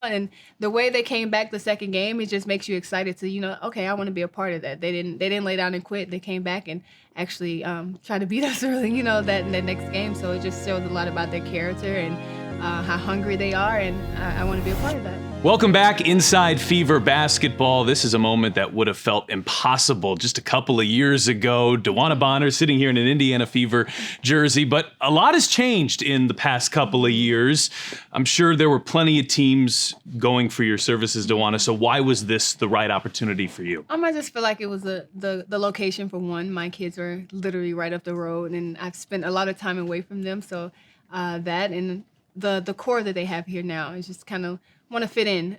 And the way they came back the second game, it just makes you excited to, okay, I want to be a part of that. They didn't lay down and quit. They came back and actually try to beat us early, that next game. So it just shows a lot about their character and how hungry they are, and I want to be a part of that. Welcome back inside Fever Basketball. This is a moment that would have felt impossible just a couple of years ago. DeWanna Bonner sitting here in an Indiana Fever jersey, but a lot has changed in the past couple of years. I'm sure there were plenty of teams going for your services, DeWanna, so why was this the right opportunity for you? I just feel like it was the location for one. My kids are literally right up the road, and I've spent a lot of time away from them, so that and the core that they have here now is just kind of want to fit in,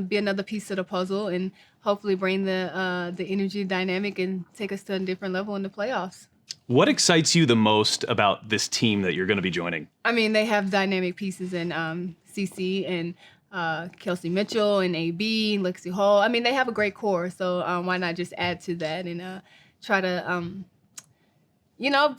be another piece of the puzzle, and hopefully bring the energy dynamic and take us to a different level in the playoffs. What excites you the most about this team that you're going to be joining? They have dynamic pieces in CC and Kelsey Mitchell and AB, Lexi Hall. They have a great core, so why not just add to that and try to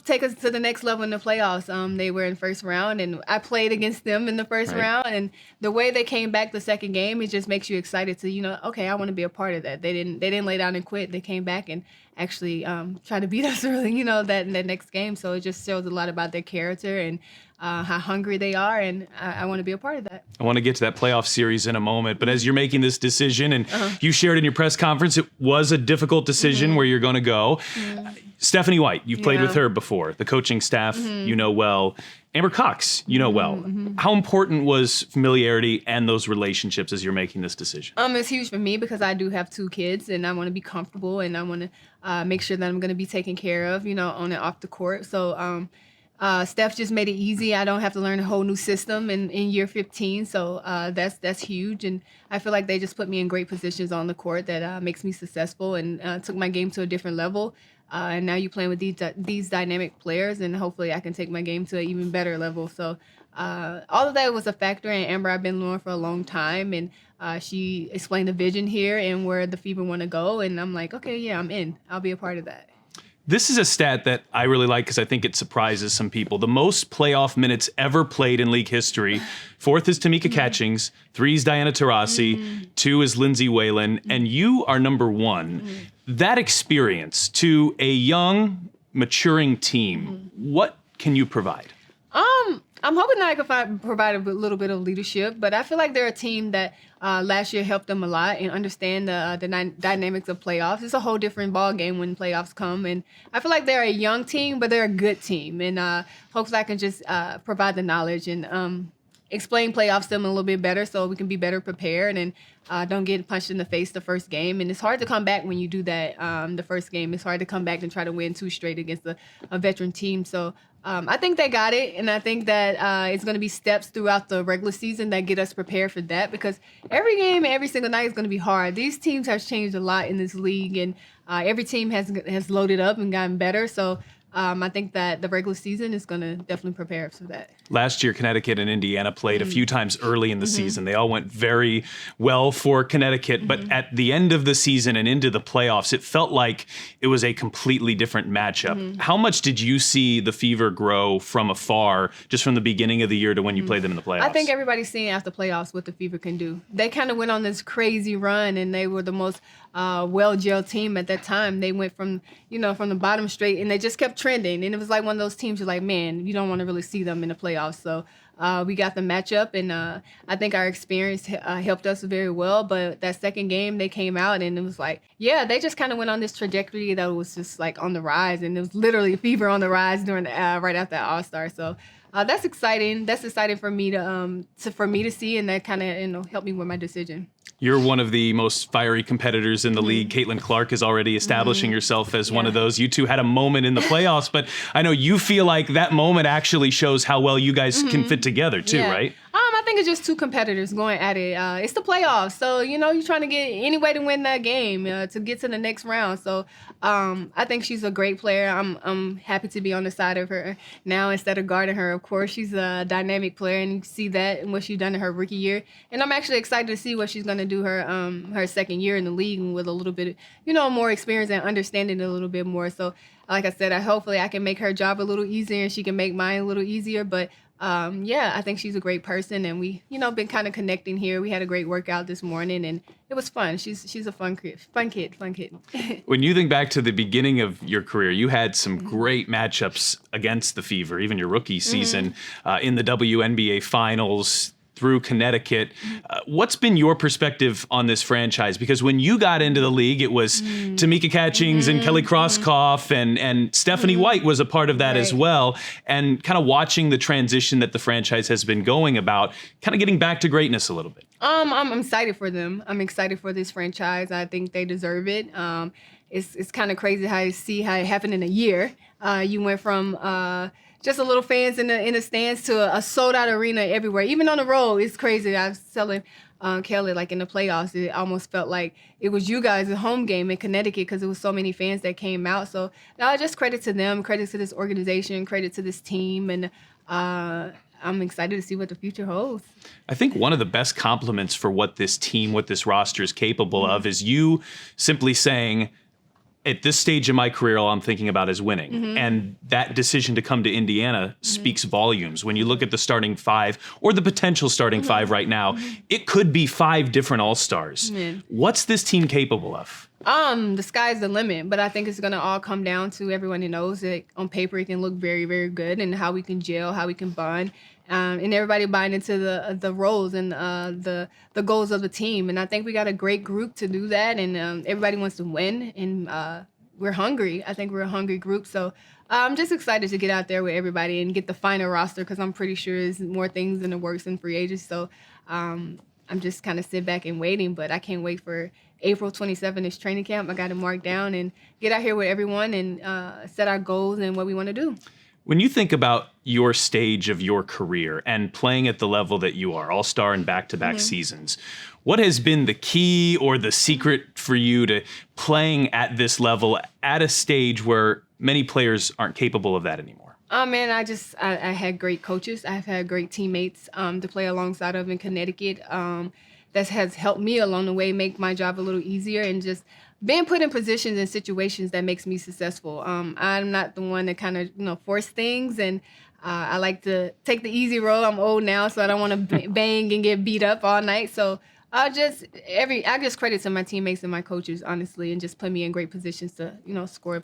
take us to the next level in the playoffs. They were in first round, and I played against them in the first round. And the way they came back the second game, it just makes you excited to, okay, I want to be a part of that. They didn't lay down and quit. They came back and actually try to beat us early, that next game. So it just shows a lot about their character and how hungry they are, and I want to be a part of that. I want to get to that playoff series in a moment, but as you're making this decision, and you shared in your press conference, it was a difficult decision where you're going to go. Stephanie White, you've played with her before. The coaching staff, you know well. Amber Cox, you know well. How important was familiarity and those relationships as you're making this decision? It's huge for me because I do have two kids, and I want to be comfortable, and I want to make sure that I'm going to be taken care of, on and off the court. So Steph just made it easy. I don't have to learn a whole new system in year 15, so that's huge. And I feel like they just put me in great positions on the court that makes me successful and took my game to a different level. And now you're playing with these dynamic players, and hopefully I can take my game to an even better level. So all of that was a factor, and Amber I've been knowing for a long time, and she explained the vision here and where the Fever want to go, and I'm like, okay, yeah, I'm in. I'll be a part of that. This is a stat that I really like because I think it surprises some people. The most playoff minutes ever played in league history. 4th is Tamika Catchings, 3 is Diana Taurasi, 2 is Lindsay Whalen, and you are number 1. That experience to a young, maturing team, what can you provide? I'm hoping that I can provide a little bit of leadership, but I feel like they're a team that last year helped them a lot and understand the dynamics of playoffs. It's a whole different ball game when playoffs come, and I feel like they're a young team, but they're a good team, and hopefully I can just provide the knowledge and explain playoffs to them a little bit better so we can be better prepared and don't get punched in the face the first game. And it's hard to come back when you do that the first game. It's hard to come back and try to win 2 straight against a veteran team. So I think they got it, and I think that it's going to be steps throughout the regular season that get us prepared for that, because every game, every single night is going to be hard. These teams have changed a lot in this league, and every team has loaded up and gotten better. So I think that the regular season is going to definitely prepare us for that. Last year, Connecticut and Indiana played a few times early in the season. They all went very well for Connecticut, but at the end of the season and into the playoffs, it felt like it was a completely different matchup. How much did you see the Fever grow from afar, just from the beginning of the year to when you played them in the playoffs? I think everybody's seeing after playoffs what the Fever can do. They kind of went on this crazy run, and they were the most well-gelled team at that time. They went from the bottom straight, and they just kept trending. And it was like one of those teams you're like, man, you don't want to really see them in the playoffs. So we got the matchup, and I think our experience helped us very well. But that second game, they came out, and it was like, yeah, they just kind of went on this trajectory that was just like on the rise, and it was literally Fever on the rise during right after All-Star. So that's exciting. That's exciting for me to see, and that kind of helped me with my decision. You're one of the most fiery competitors in the league. Caitlin Clark is already establishing herself as one of those. You two had a moment in the playoffs, but I know you feel like that moment actually shows how well you guys can fit together too, right? I think it's just two competitors going at it. It's the playoffs, so you're trying to get any way to win that game to get to the next round. So I think she's a great player. I'm happy to be on the side of her now instead of guarding her. Of course, she's a dynamic player, and you see that and what she's done in her rookie year. And I'm actually excited to see what she's going to do her second year in the league with a little bit, more experience and understanding it a little bit more. So, like I said, hopefully I can make her job a little easier and she can make mine a little easier. But Yeah, I think she's a great person, and we, been kind of connecting here. We had a great workout this morning, and it was fun. She's a fun kid. When you think back to the beginning of your career, you had some great matchups against the Fever, even your rookie season in the WNBA finals through Connecticut. What's been your perspective on this franchise? Because when you got into the league, it was Tamika Catchings and Kelly Crosskoff and Stephanie White was a part of that as well. And kind of watching the transition that the franchise has been going about, kind of getting back to greatness a little bit. I'm excited for them. I'm excited for this franchise. I think they deserve it. It's kind of crazy how you see how it happened in a year. You went from just a little fans in the stands to a sold out arena everywhere. Even on the road, it's crazy. I was telling Kelly, like in the playoffs, it almost felt like it was you guys' home game in Connecticut because there was so many fans that came out. So just credit to them, credit to this organization, credit to this team, and I'm excited to see what the future holds. I think one of the best compliments for what this team, what this roster is capable of is you simply saying, at this stage of my career, all I'm thinking about is winning. And that decision to come to Indiana speaks volumes. When you look at the starting five or the potential starting five right now, it could be 5 different all-stars. What's this team capable of? The sky's the limit, but I think it's going to all come down to everyone who knows that on paper it can look very, very good, and how we can gel, how we can bond, and everybody buying into the roles and the goals of the team. And I think we got a great group to do that, and everybody wants to win, and we're hungry. I think we're a hungry group, so I'm just excited to get out there with everybody and get the final roster, because I'm pretty sure there's more things in the works in free agents. So I'm just kind of sit back and waiting, but I can't wait for April 27th is training camp. I got to mark down and get out here with everyone and set our goals and what we want to do. When you think about your stage of your career and playing at the level that you are, all-star and back-to-back seasons, what has been the key or the secret for you to playing at this level at a stage where many players aren't capable of that anymore? Oh, man, I had great coaches. I've had great teammates to play alongside of in Connecticut. That has helped me along the way, make my job a little easier, and just being put in positions and situations that makes me successful. I'm not the one that kind of, force things, and I like to take the easy road. I'm old now, so I don't want to bang and get beat up all night. So I just credit to my teammates and my coaches, honestly, and just put me in great positions to, score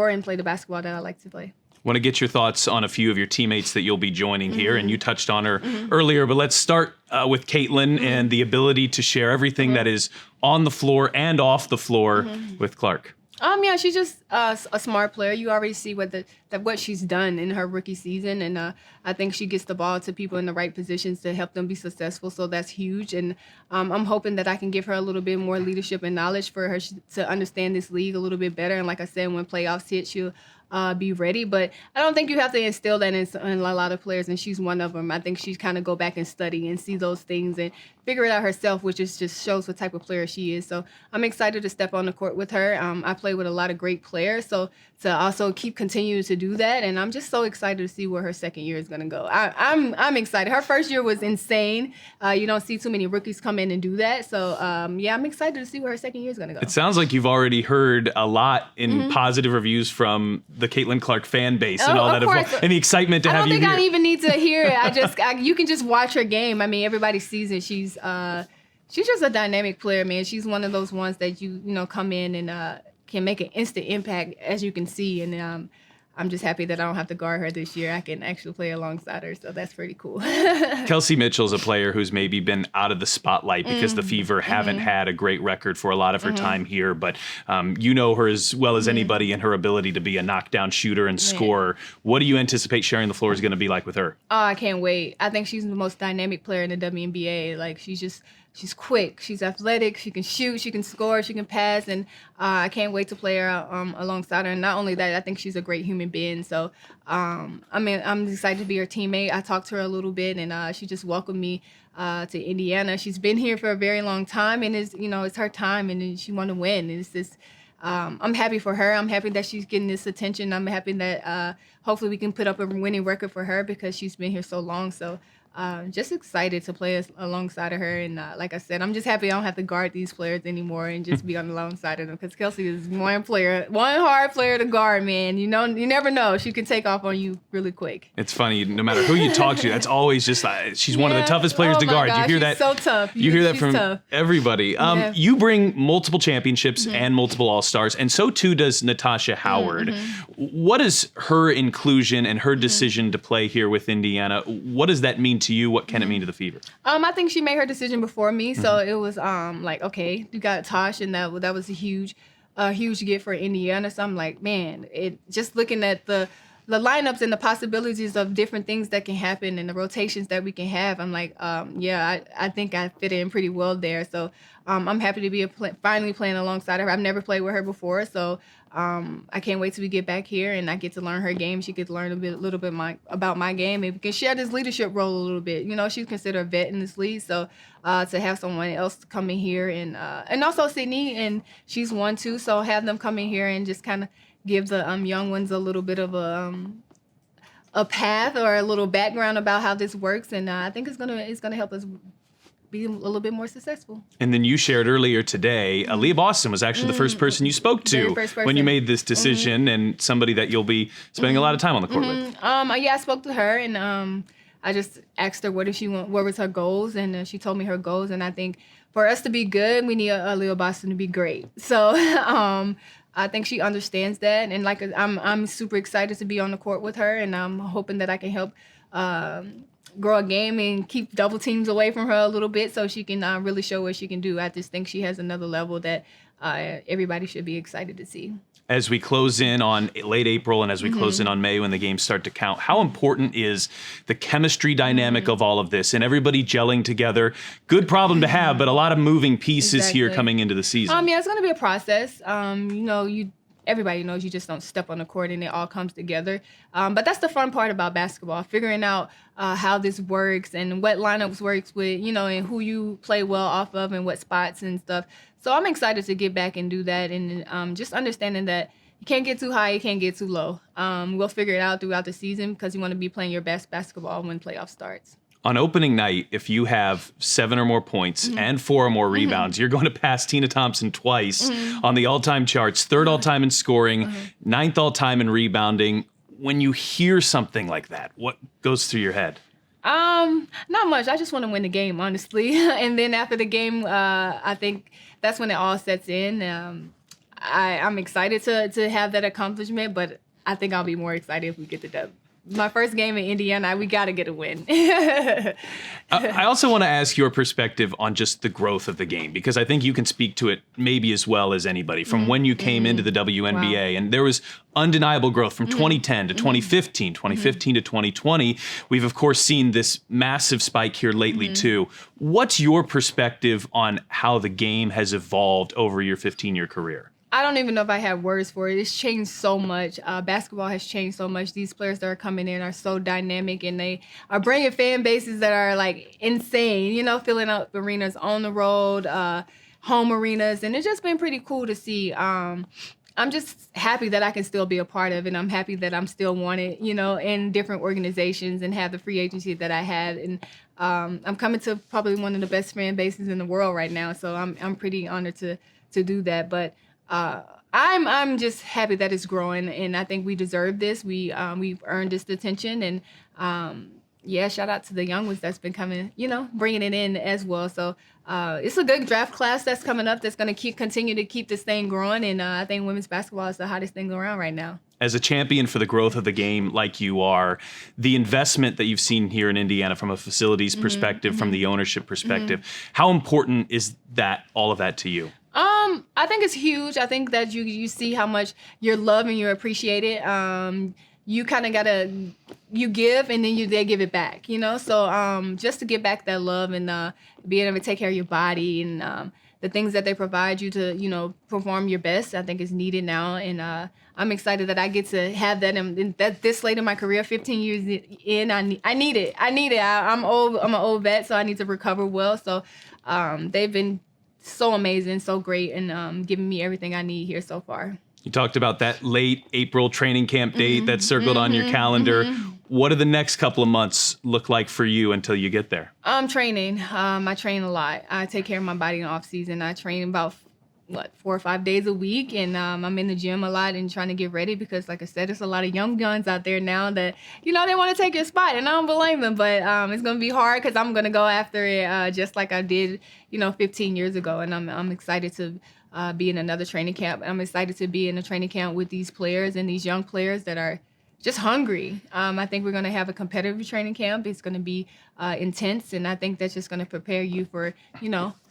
and play the basketball that I like to play. Want to get your thoughts on a few of your teammates that you'll be joining here, and you touched on her earlier, but let's start with Caitlin and the ability to share everything that is on the floor and off the floor with Clark. Yeah, she's just a smart player. You already see what she's done in her rookie season, and I think she gets the ball to people in the right positions to help them be successful. So that's huge, and I'm hoping that I can give her a little bit more leadership and knowledge for her to understand this league a little bit better. And like I said, when playoffs hit, she'll be ready. But I don't think you have to instill that in a lot of players, and she's one of them. I think she's kind of go back and study and see those things and figure it out herself, which just shows what type of player she is. So I'm excited to step on the court with her. I play with a lot of great players, so to also keep continuing to do that, and I'm just so excited to see where her second year is going to go. I'm excited. Her first year was insane. You don't see too many rookies come in and do that. So I'm excited to see where her second year is going to go. It sounds like you've already heard a lot in positive reviews from the Caitlin Clark fan base and all that, and the excitement to have you here. I don't think I even need to hear it. You can just watch her game. I mean, everybody sees it. She's just a dynamic player, man. She's one of those ones that you come in and can make an instant impact, as you can see. And I'm just happy that I don't have to guard her this year. I can actually play alongside her, so that's pretty cool. Kelsey Mitchell is a player who's maybe been out of the spotlight because the Fever haven't had a great record for a lot of her time here, but you know her as well as anybody in her ability to be a knockdown shooter and scorer. What do you anticipate sharing the floor is going to be like with her? Oh, I can't wait. I think she's the most dynamic player in the WNBA. Like, she's quick, she's athletic, she can shoot, she can score, she can pass, and I can't wait to play her alongside her. And not only that, I think she's a great human being. So, I'm excited to be her teammate. I talked to her a little bit, and she just welcomed me to Indiana. She's been here for a very long time, and it's her time, and she want to win. And it's just, I'm happy for her. I'm happy that she's getting this attention. I'm happy that hopefully we can put up a winning record for her because she's been here so long. So just excited to play alongside of her. And like I said, I'm just happy I don't have to guard these players anymore and just be on the alongside of them, because Kelsey is one hard player to guard, man. You never know. She can take off on you really quick. It's funny, no matter who you talk to, that's always just she's one of the toughest players to guard. Gosh, you hear that? So tough. You hear that she's from tough. everybody. You bring multiple championships and multiple All-Stars, and so too does Natasha Howard. What is her inclusion and her decision to play here with Indiana? What does that mean to you? What can it mean to the Fever? I think she made her decision before me, so it was like, okay, you got Tosh, and that was a huge get for Indiana. So I'm like, man, just looking at the lineups and the possibilities of different things that can happen and the rotations that we can have, I'm like, I think I fit in pretty well there. So I'm happy to be finally playing alongside her. I've never played with her before, so I can't wait till we get back here and I get to learn her game. She gets to learn a little bit about my game, and we can share this leadership role a little bit. She's considered a vet in this league, so to have someone else come in here and also Sydney, and she's one too, so have them come in here and just kind of give the young ones a little bit of a path or a little background about how this works, and I think it's gonna help us be a little bit more successful. And then you shared earlier today, Aaliyah Boston was actually the first person you spoke to when you made this decision, and somebody that you'll be spending a lot of time on the court with. I spoke to her, and I just asked her what was her goals, and she told me her goals, and I think for us to be good, we need Aaliyah Boston to be great. So I think she understands that, and like I'm super excited to be on the court with her, and I'm hoping that I can help grow a game and keep double teams away from her a little bit, so she can really show what she can do. I just think she has another level that everybody should be excited to see. As we close in on late April and as we close in on May when the games start to count, how important is the chemistry dynamic of all of this and everybody gelling together? Good problem to have, but a lot of moving pieces here coming into the season. It's going to be a process. Everybody knows you just don't step on the court and it all comes together. But that's the fun part about basketball, figuring out how this works and what lineups works with, and who you play well off of and what spots and stuff. So I'm excited to get back and do that, and just understanding that you can't get too high, you can't get too low. We'll figure it out throughout the season because you want to be playing your best basketball when playoff starts. On opening night, if you have 7 or more points and 4 or more rebounds, you're going to pass Tina Thompson twice on the all-time charts, 3rd all-time in scoring, 9th all-time in rebounding. When you hear something like that, what goes through your head? Not much. I just want to win the game, honestly. And then after the game, I think that's when it all sets in. I'm excited to have that accomplishment, but I think I'll be more excited if we get the dub. My first game in Indiana, we got to get a win. I also want to ask your perspective on just the growth of the game, because I think you can speak to it maybe as well as anybody from when you came into the WNBA. And there was undeniable growth from 2010 to 2015, 2015 to 2020. We've, of course, seen this massive spike here lately, too. What's your perspective on how the game has evolved over your 15-year career? I don't even know if I have words for it. It's changed so much. Basketball has changed so much. These players that are coming in are so dynamic, and they are bringing fan bases that are like insane, filling up arenas on the road, home arenas. And it's just been pretty cool to see. I'm just happy that I can still be a part of it. And I'm happy that I'm still wanted, in different organizations and have the free agency that I had. And I'm coming to probably one of the best fan bases in the world right now. So I'm pretty honored to do that. But I'm just happy that it's growing, and I think we deserve this. We've earned this attention, and shout out to the young ones that's been coming, bringing it in as well. So it's a good draft class that's coming up that's going to continue to keep this thing growing, and I think women's basketball is the hottest thing around right now. As a champion for the growth of the game like you are, the investment that you've seen here in Indiana from a facilities perspective, from the ownership perspective, how important is all of that to you? I think it's huge. I think that you see how much you're loved and you're appreciated. You kind of you give and then they give it back, So just to give back that love and being able to take care of your body and the things that they provide you to, perform your best, I think is needed now. And I'm excited that I get to have that. And that this late in my career, 15 years in, I need it. I'm old. I'm an old vet, so I need to recover well. So they've been so amazing, so great, and giving me everything I need here so far. You talked about that late April training camp date that's circled on your calendar. What do the next couple of months look like for you until you get there? I'm training. I train a lot. I take care of my body in off season. I train about 4 or 5 days a week, and I'm in the gym a lot and trying to get ready because, like I said, there's a lot of young guns out there now that they want to take your spot, and I don't blame them. But it's gonna be hard because I'm gonna go after it just like I did, 15 years ago, and I'm excited to be in another training camp. I'm excited to be in a training camp with these players and these young players that are just hungry. I think we're going to have a competitive training camp. It's going to be intense, and I think that's just going to prepare you for,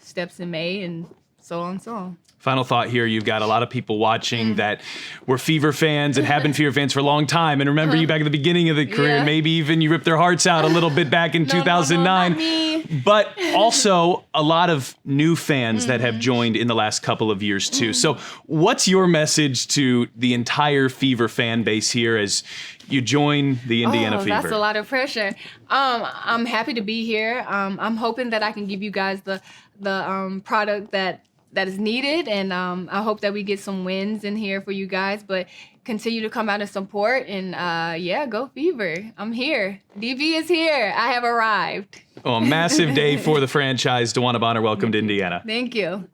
steps in May and so on and so on. Final thought here. You've got a lot of people watching that were Fever fans and have been Fever fans for a long time and remember you back at the beginning of the career. Yeah. Maybe even you ripped their hearts out a little bit back in 2009. No, not me. But also a lot of new fans that have joined in the last couple of years too. So what's your message to the entire Fever fan base here as you join the Indiana Fever? That's a lot of pressure. I'm happy to be here. I'm hoping that I can give you guys the product that is needed, and I hope that we get some wins in here for you guys, but continue to come out and support, and go Fever. I'm here. DB is here. I have arrived. Oh, a massive day for the franchise. DeWanna Bonner, welcome to Indiana. Thank you.